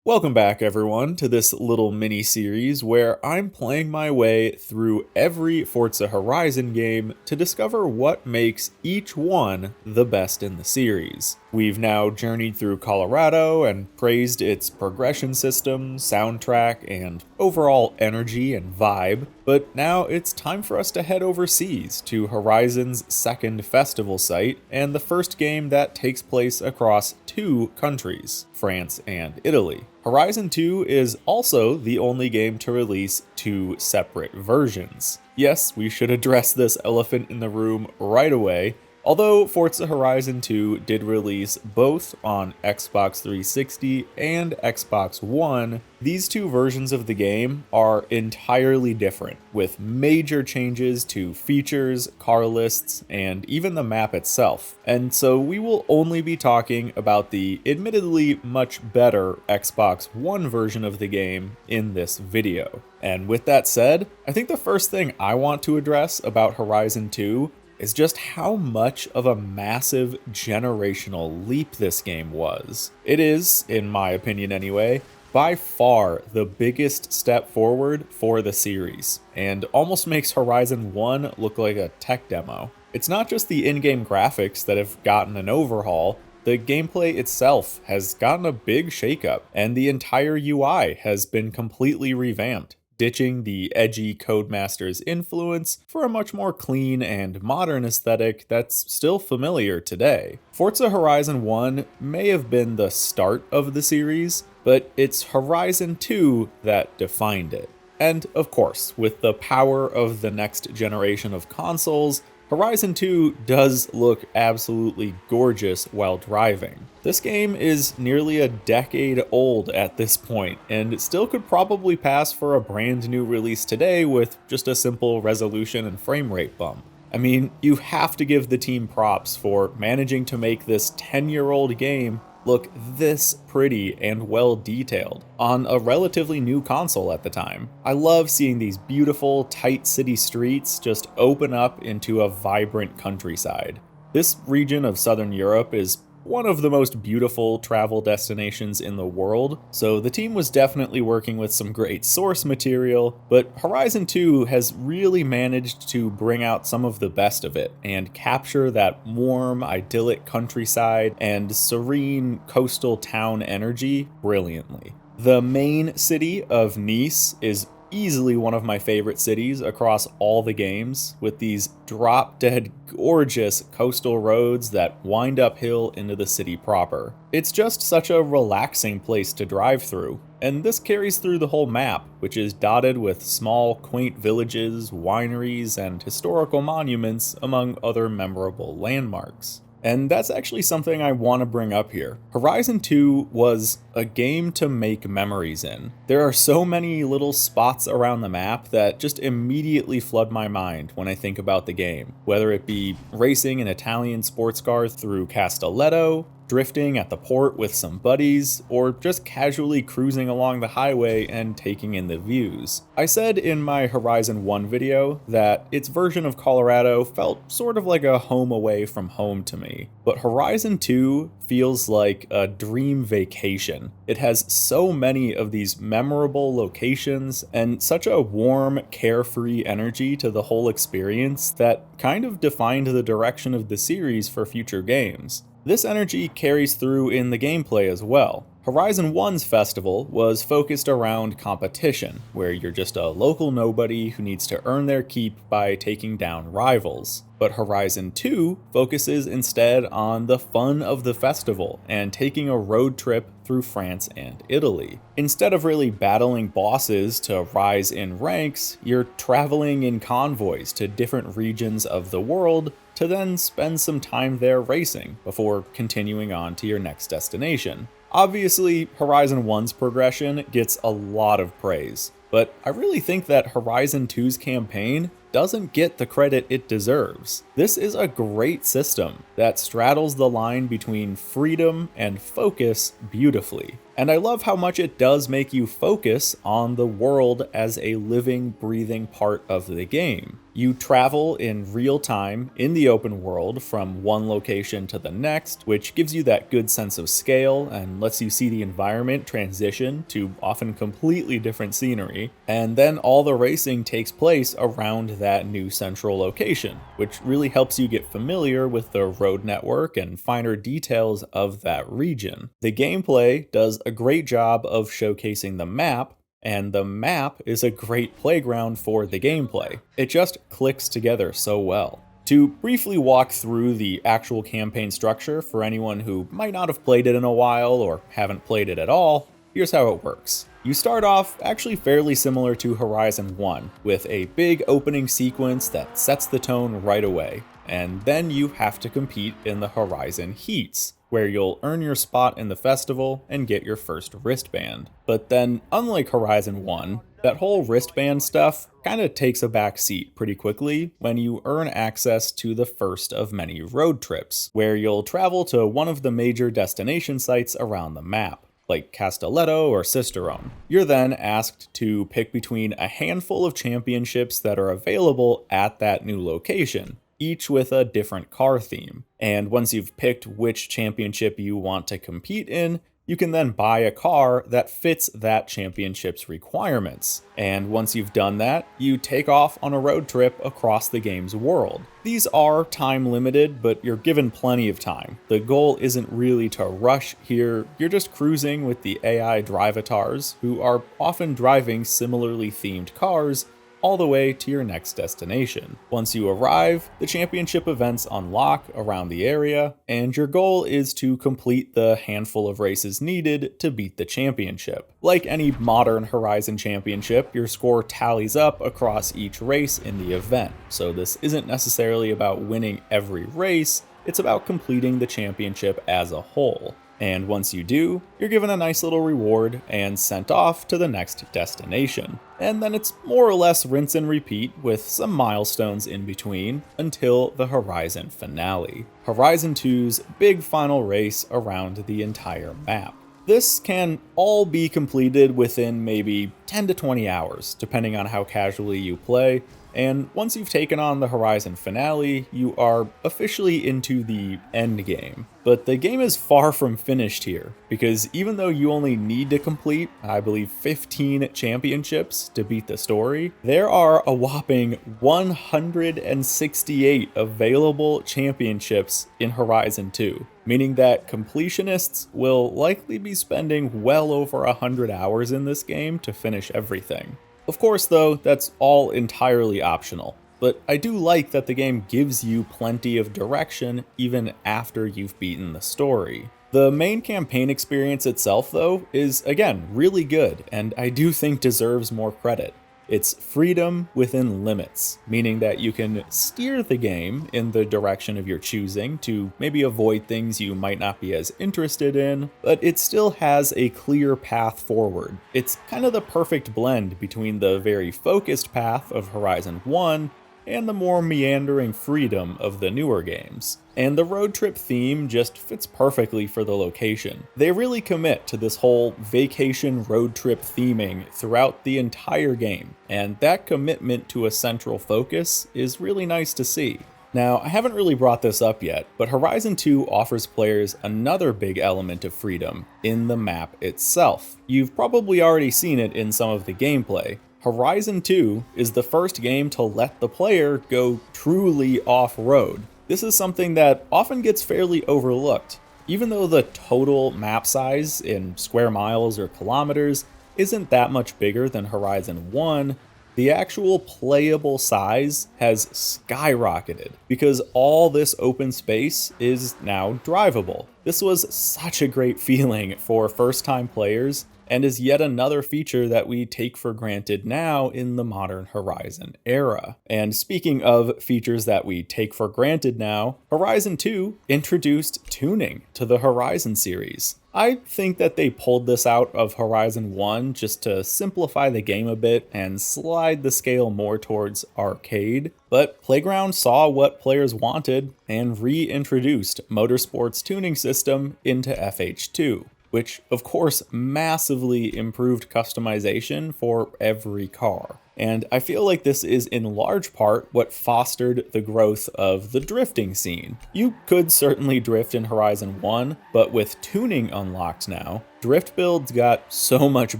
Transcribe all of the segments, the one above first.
Welcome back, everyone, to this little mini series where I'm playing my way through every Forza Horizon game to discover what makes each one the best in the series. We've now journeyed through Colorado and praised its progression system, soundtrack, and overall energy and vibe, but now it's time for us to head overseas to Horizon's second festival site and the first game that takes place across two countries, France and Italy. Horizon 2 is also the only game to release two separate versions. Yes, we should address this elephant in the room right away. Although Forza Horizon 2 did release both on Xbox 360 and Xbox One, these two versions of the game are entirely different, with major changes to features, car lists, and even the map itself. And so we will only be talking about the admittedly much better Xbox One version of the game in this video. And with that said, I think the first thing I want to address about Horizon 2 is just how much of a massive generational leap this game was. It is, in my opinion anyway, by far the biggest step forward for the series, and almost makes Horizon 1 look like a tech demo. It's not just the in-game graphics that have gotten an overhaul, the gameplay itself has gotten a big shakeup, and the entire UI has been completely revamped, ditching the edgy Codemasters influence for a much more clean and modern aesthetic that's still familiar today. Forza Horizon 1 may have been the start of the series, but it's Horizon 2 that defined it. And of course, with the power of the next generation of consoles, Horizon 2 does look absolutely gorgeous while driving. This game is nearly a decade old at this point, and it still could probably pass for a brand new release today with just a simple resolution and frame rate bump. I mean, you have to give the team props for managing to make this 10-year-old game look this pretty and well detailed on a relatively new console at the time. I love seeing these beautiful, tight city streets just open up into a vibrant countryside. This region of Southern Europe is one of the most beautiful travel destinations in the world, so the team was definitely working with some great source material, but Horizon 2 has really managed to bring out some of the best of it and capture that warm, idyllic countryside and serene coastal town energy brilliantly. The main city of Nice is easily one of my favorite cities across all the games, with these drop-dead gorgeous coastal roads that wind uphill into the city proper. It's just such a relaxing place to drive through, and this carries through the whole map, which is dotted with small, quaint villages, wineries, and historical monuments, among other memorable landmarks. And that's actually something I want to bring up here. Horizon 2 was a game to make memories in. There are so many little spots around the map that just immediately flood my mind when I think about the game, whether it be racing an Italian sports car through Castelletto, drifting at the port with some buddies, or just casually cruising along the highway and taking in the views. I said in my Horizon 1 video that its version of Colorado felt sort of like a home away from home to me, but Horizon 2 feels like a dream vacation. It has so many of these memorable locations and such a warm, carefree energy to the whole experience that kind of defined the direction of the series for future games. This energy carries through in the gameplay as well. Horizon 1's festival was focused around competition, where you're just a local nobody who needs to earn their keep by taking down rivals. But Horizon 2 focuses instead on the fun of the festival and taking a road trip through France and Italy. Instead of really battling bosses to rise in ranks, you're traveling in convoys to different regions of the world to then spend some time there racing before continuing on to your next destination. Obviously, Horizon 1's progression gets a lot of praise, but I really think that Horizon 2's campaign doesn't get the credit it deserves. This is a great system, that straddles the line between freedom and focus beautifully. And I love how much it does make you focus on the world as a living, breathing part of the game. You travel in real time in the open world from one location to the next, which gives you that good sense of scale and lets you see the environment transition to often completely different scenery. And then all the racing takes place around that new central location, which really helps you get familiar with the road network and finer details of that region. The gameplay does a great job of showcasing the map, and the map is a great playground for the gameplay. It just clicks together so well. To briefly walk through the actual campaign structure for anyone who might not have played it in a while or haven't played it at all, here's how it works. You start off actually fairly similar to Horizon 1, with a big opening sequence that sets the tone right away, and then you have to compete in the Horizon Heats, where you'll earn your spot in the festival and get your first wristband. But then, unlike Horizon 1, that whole wristband stuff kinda takes a back seat pretty quickly when you earn access to the first of many road trips, where you'll travel to one of the major destination sites around the map, like Castelletto or Cisterone. You're then asked to pick between a handful of championships that are available at that new location, each with a different car theme. And once you've picked which championship you want to compete in, you can then buy a car that fits that championship's requirements. And once you've done that, you take off on a road trip across the game's world. These are time limited, but you're given plenty of time. The goal isn't really to rush here, you're just cruising with the AI drivatars, who are often driving similarly themed cars, all the way to your next destination. Once you arrive, the championship events unlock around the area, and your goal is to complete the handful of races needed to beat the championship. Like any modern Horizon championship, your score tallies up across each race in the event, so this isn't necessarily about winning every race, it's about completing the championship as a whole. And once you do, you're given a nice little reward and sent off to the next destination. And then it's more or less rinse and repeat with some milestones in between until the Horizon finale. Horizon 2's big final race around the entire map. This can all be completed within maybe 10 to 20 hours, depending on how casually you play, and once you've taken on the Horizon finale, you are officially into the Endgame. But the game is far from finished here, because even though you only need to complete, I believe, 15 championships to beat the story, there are a whopping 168 available championships in Horizon 2, meaning that completionists will likely be spending well over 100 hours in this game to finish everything. Of course, though, that's all entirely optional, but I do like that the game gives you plenty of direction even after you've beaten the story. The main campaign experience itself, though, is again really good, and I do think deserves more credit. It's freedom within limits, meaning that you can steer the game in the direction of your choosing to maybe avoid things you might not be as interested in, but it still has a clear path forward. It's kind of the perfect blend between the very focused path of Horizon 1 and the more meandering freedom of the newer games. And the road trip theme just fits perfectly for the location. They really commit to this whole vacation road trip theming throughout the entire game, and that commitment to a central focus is really nice to see. Now, I haven't really brought this up yet, but Horizon 2 offers players another big element of freedom in the map itself. You've probably already seen it in some of the gameplay. Horizon 2 is the first game to let the player go truly off-road. This is something that often gets fairly overlooked. Even though the total map size in square miles or kilometers isn't that much bigger than Horizon 1, the actual playable size has skyrocketed because all this open space is now drivable. This was such a great feeling for first-time players, and is yet another feature that we take for granted now in the modern Horizon era. And speaking of features that we take for granted now, Horizon 2 introduced tuning to the Horizon series. I think that they pulled this out of Horizon 1 just to simplify the game a bit and slide the scale more towards arcade, but Playground saw what players wanted and reintroduced Motorsport's tuning system into FH2, which of course massively improved customization for every car. And I feel like this is in large part what fostered the growth of the drifting scene. You could certainly drift in Horizon 1, but with tuning unlocked now, drift builds got so much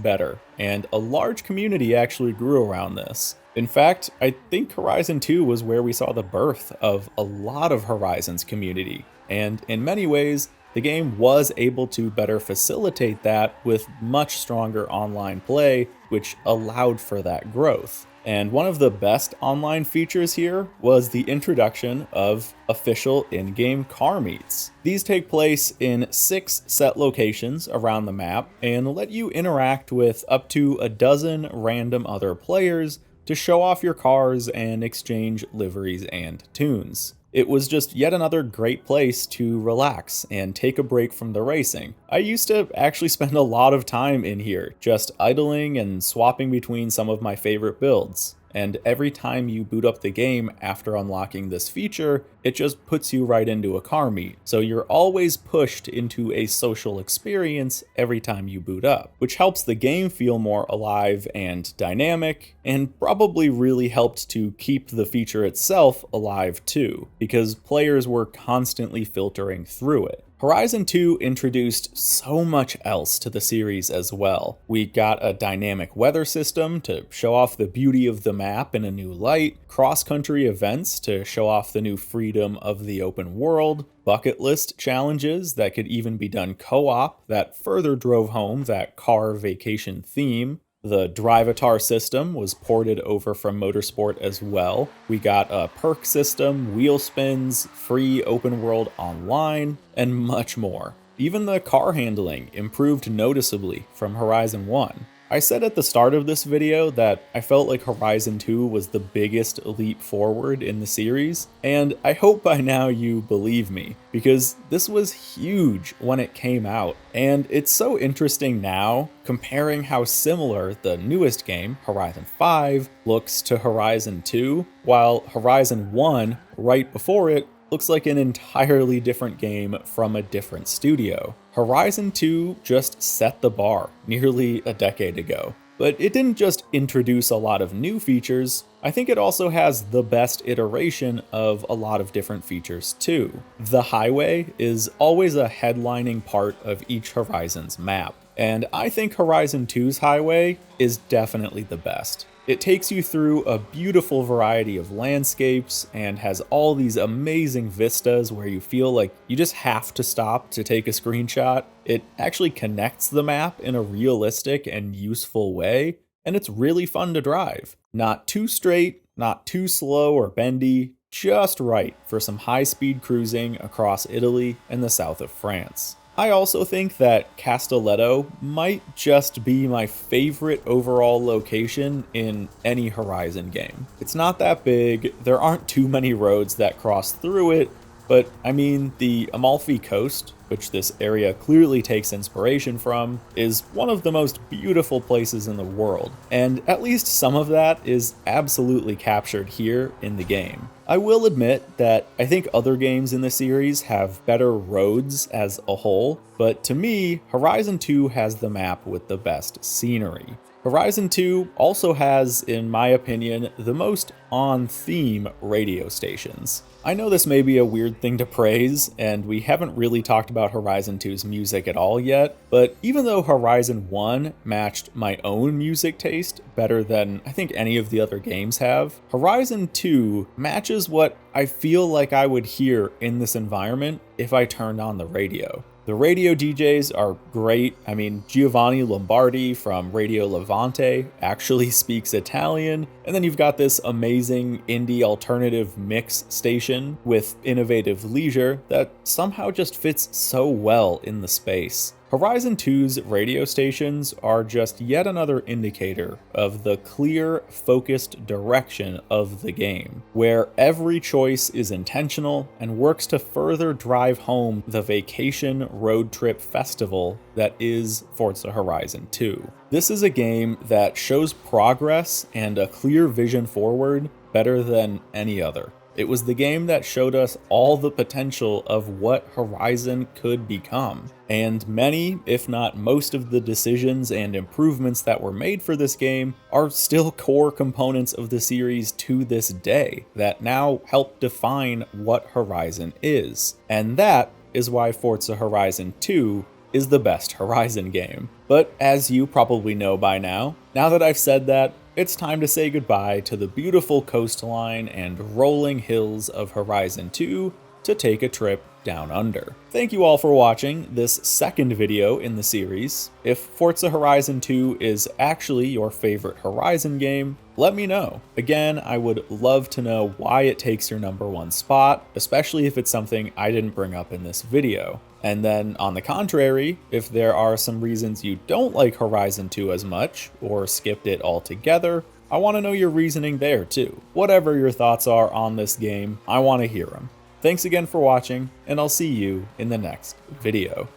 better, and a large community actually grew around this. In fact, I think Horizon 2 was where we saw the birth of a lot of Horizon's community, and in many ways, the game was able to better facilitate that with much stronger online play, which allowed for that growth. And one of the best online features here was the introduction of official in-game car meets. These take place in 6 set locations around the map and let you interact with up to a dozen random other players to show off your cars and exchange liveries and tunes. It was just yet another great place to relax and take a break from the racing. I used to actually spend a lot of time in here, just idling and swapping between some of my favorite builds. And every time you boot up the game after unlocking this feature, it just puts you right into a car meet. So you're always pushed into a social experience every time you boot up, which helps the game feel more alive and dynamic, and probably really helped to keep the feature itself alive too, because players were constantly filtering through it. Horizon 2 introduced so much else to the series as well. We got a dynamic weather system to show off the beauty of the map in a new light, cross-country events to show off the new freedom of the open world, bucket list challenges that could even be done co-op that further drove home that car vacation theme. The Drivatar system was ported over from Motorsport as well. We got a perk system, wheel spins, free open world online, and much more. Even the car handling improved noticeably from Horizon 1. I said at the start of this video that I felt like Horizon 2 was the biggest leap forward in the series, and I hope by now you believe me, because this was huge when it came out, and it's so interesting now comparing how similar the newest game, Horizon 5, looks to Horizon 2, while Horizon 1, right before it, looks like an entirely different game from a different studio. Horizon 2 just set the bar nearly a decade ago. But it didn't just introduce a lot of new features, I think it also has the best iteration of a lot of different features too. The highway is always a headlining part of each Horizon's map, and I think Horizon 2's highway is definitely the best. It takes you through a beautiful variety of landscapes and has all these amazing vistas where you feel like you just have to stop to take a screenshot. It actually connects the map in a realistic and useful way, and it's really fun to drive. Not too straight, not too slow or bendy, just right for some high-speed cruising across Italy and the south of France. I also think that Castelletto might just be my favorite overall location in any Horizon game. It's not that big, there aren't too many roads that cross through it, but I mean, the Amalfi Coast, which this area clearly takes inspiration from, is one of the most beautiful places in the world, and at least some of that is absolutely captured here in the game. I will admit that I think other games in the series have better roads as a whole, but to me, Horizon 2 has the map with the best scenery. Horizon 2 also has, in my opinion, the most on-theme radio stations. I know this may be a weird thing to praise, and we haven't really talked about Horizon 2's music at all yet, but even though Horizon 1 matched my own music taste better than I think any of the other games have, Horizon 2 matches what I feel like I would hear in this environment if I turned on the radio. The radio DJs are great. I mean, Giovanni Lombardi from Radio Levante actually speaks Italian, and then you've got this amazing indie alternative mix station with innovative leisure that somehow just fits so well in the space. Horizon 2's radio stations are just yet another indicator of the clear, focused direction of the game, where every choice is intentional and works to further drive home the vacation road trip festival that is Forza Horizon 2. This is a game that shows progress and a clear vision forward better than any other. It was the game that showed us all the potential of what Horizon could become, and many, if not most of the decisions and improvements that were made for this game are still core components of the series to this day that now help define what Horizon is. And that is why Forza Horizon 2 is the best Horizon game. But as you probably know by now that I've said that, it's time to say goodbye to the beautiful coastline and rolling hills of Horizon 2 to take a trip down under. Thank you all for watching this second video in the series. If Forza Horizon 2 is actually your favorite Horizon game, let me know. Again, I would love to know why it takes your #1 spot, especially if it's something I didn't bring up in this video. And then on the contrary, if there are some reasons you don't like Horizon 2 as much, or skipped it altogether, I want to know your reasoning there too. Whatever your thoughts are on this game, I want to hear them. Thanks again for watching, and I'll see you in the next video.